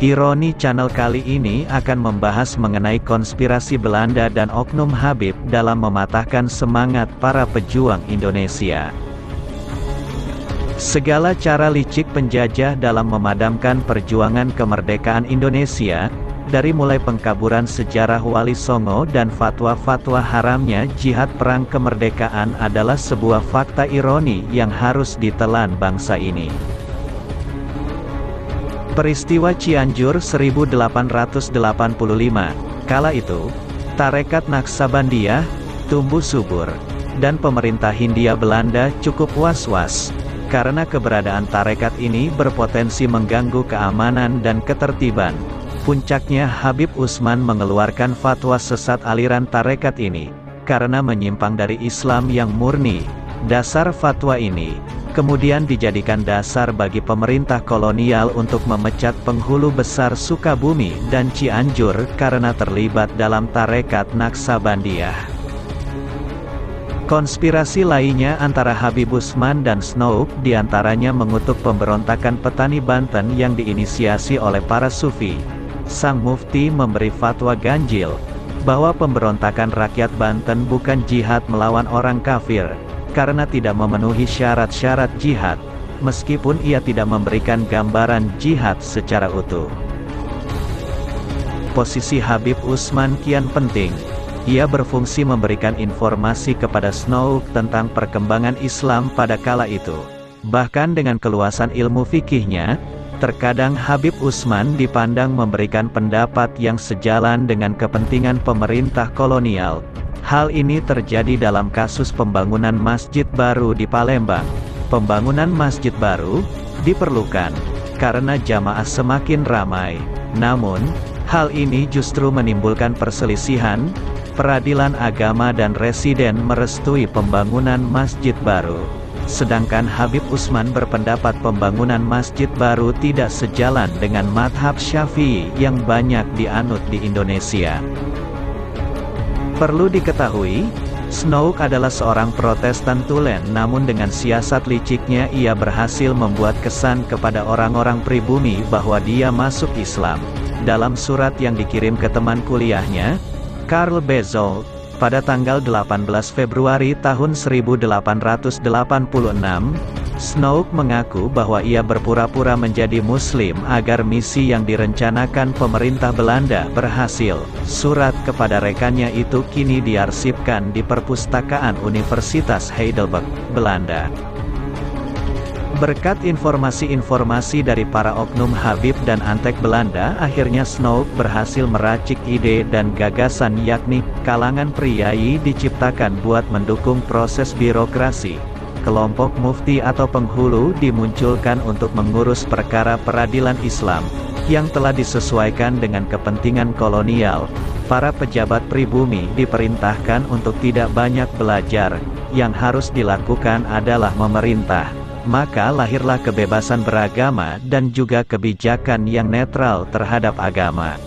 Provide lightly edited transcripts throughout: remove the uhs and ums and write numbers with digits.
Ironi channel kali ini akan membahas mengenai konspirasi Belanda dan oknum Habib dalam mematahkan semangat para pejuang Indonesia. Segala cara licik penjajah dalam memadamkan perjuangan kemerdekaan Indonesia, dari mulai pengkaburan sejarah Wali Songo dan fatwa-fatwa haramnya jihad perang kemerdekaan adalah sebuah fakta ironi yang harus ditelan bangsa ini. Peristiwa Cianjur 1885, kala itu, Tarekat Naksabandiyah tumbuh subur, dan pemerintah Hindia Belanda cukup was-was, karena keberadaan tarekat ini berpotensi mengganggu keamanan dan ketertiban. Puncaknya Habib Usman mengeluarkan fatwa sesat aliran tarekat ini, karena menyimpang dari Islam yang murni. Dasar fatwa ini kemudian dijadikan dasar bagi pemerintah kolonial untuk memecat penghulu besar Sukabumi dan Cianjur karena terlibat dalam tarekat Naksabandiyah. Konspirasi lainnya antara Habib Usman dan Snouk diantaranya mengutuk pemberontakan petani Banten yang diinisiasi oleh para sufi. Sang mufti memberi fatwa ganjil, bahwa pemberontakan rakyat Banten bukan jihad melawan orang kafir, karena tidak memenuhi syarat-syarat jihad, meskipun ia tidak memberikan gambaran jihad secara utuh. Posisi Habib Usman kian penting. Ia berfungsi memberikan informasi kepada Snouk tentang perkembangan Islam pada kala itu. Bahkan dengan keluasan ilmu fikihnya, terkadang Habib Usman dipandang memberikan pendapat yang sejalan dengan kepentingan pemerintah kolonial. Hal ini terjadi dalam kasus pembangunan masjid baru di Palembang. Pembangunan masjid baru diperlukan karena jamaah semakin ramai. Namun, hal ini justru menimbulkan perselisihan. Peradilan agama dan residen merestui pembangunan masjid baru. Sedangkan Habib Usman berpendapat pembangunan masjid baru tidak sejalan dengan madhab Syafi'i yang banyak dianut di Indonesia. Perlu diketahui, Snouk adalah seorang Protestan tulen, namun dengan siasat liciknya ia berhasil membuat kesan kepada orang-orang pribumi bahwa dia masuk Islam. Dalam surat yang dikirim ke teman kuliahnya, Karl Bezold, pada tanggal 18 Februari tahun 1886, Snouk mengaku bahwa ia berpura-pura menjadi Muslim agar misi yang direncanakan pemerintah Belanda berhasil. Surat kepada rekannya itu kini diarsipkan di Perpustakaan Universitas Heidelberg, Belanda. Berkat informasi-informasi dari para oknum Habib dan Antek Belanda, akhirnya Snouk berhasil meracik ide dan gagasan, yakni kalangan priai diciptakan buat mendukung proses birokrasi. Kelompok mufti atau penghulu dimunculkan untuk mengurus perkara peradilan Islam, yang telah disesuaikan dengan kepentingan kolonial. Para pejabat pribumi diperintahkan untuk tidak banyak belajar, yang harus dilakukan adalah memerintah. Maka lahirlah kebebasan beragama dan juga kebijakan yang netral terhadap agama.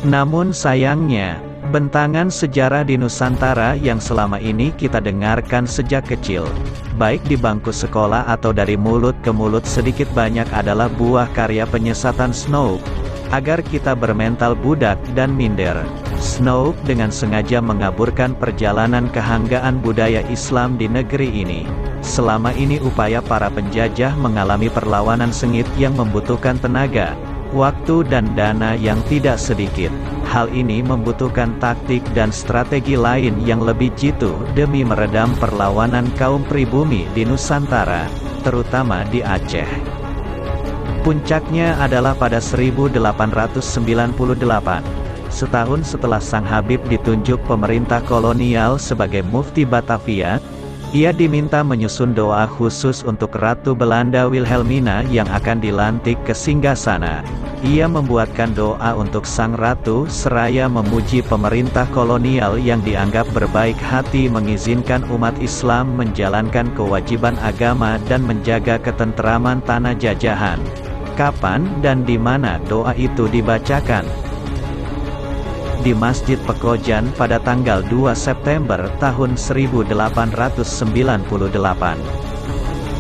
Namun sayangnya, bentangan sejarah di Nusantara yang selama ini kita dengarkan sejak kecil, baik di bangku sekolah atau dari mulut ke mulut sedikit banyak adalah buah karya penyesatan Snouk, agar kita bermental budak dan minder. Snouk dengan sengaja mengaburkan perjalanan kehanggaan budaya Islam di negeri ini. Selama ini upaya para penjajah mengalami perlawanan sengit yang membutuhkan tenaga, waktu dan dana yang tidak sedikit. Hal ini membutuhkan taktik dan strategi lain yang lebih jitu demi meredam perlawanan kaum pribumi di Nusantara, terutama di Aceh. Puncaknya adalah pada 1898, setahun setelah Sang Habib ditunjuk pemerintah kolonial sebagai Mufti Batavia. Ia diminta menyusun doa khusus untuk Ratu Belanda Wilhelmina yang akan dilantik ke singgasana. Ia membuatkan doa untuk Sang Ratu seraya memuji pemerintah kolonial yang dianggap berbaik hati mengizinkan umat Islam menjalankan kewajiban agama dan menjaga ketentraman tanah jajahan. Kapan dan di mana doa itu dibacakan? Di Masjid Pekojan pada tanggal 2 September tahun 1898.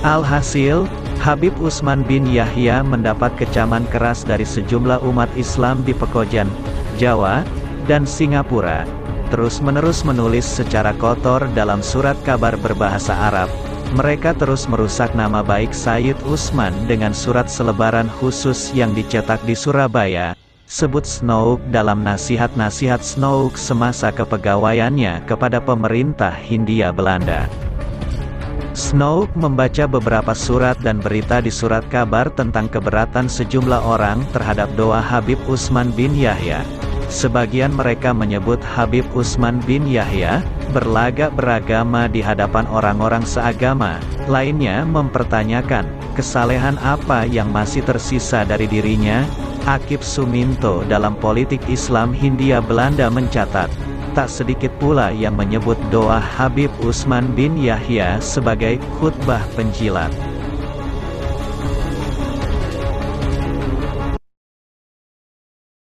Alhasil, Habib Utsman bin Yahya mendapat kecaman keras dari sejumlah umat Islam di Pekojan, Jawa, dan Singapura. Terus-menerus menulis secara kotor dalam surat kabar berbahasa Arab. Mereka terus merusak nama baik Sayyid Utsman dengan surat selebaran khusus yang dicetak di Surabaya. Sebut Snoek dalam nasihat-nasihat Snoek semasa kepegawaiannya kepada pemerintah Hindia Belanda. Snoek membaca beberapa surat dan berita di surat kabar tentang keberatan sejumlah orang terhadap doa Habib Utsman bin Yahya. Sebagian mereka menyebut Habib Utsman bin Yahya berlagak beragama di hadapan orang-orang seagama. Lainnya mempertanyakan kesalehan apa yang masih tersisa dari dirinya. Akip Suminto dalam politik Islam Hindia Belanda mencatat, tak sedikit pula yang menyebut doa Habib Utsman bin Yahya sebagai khutbah penjilat.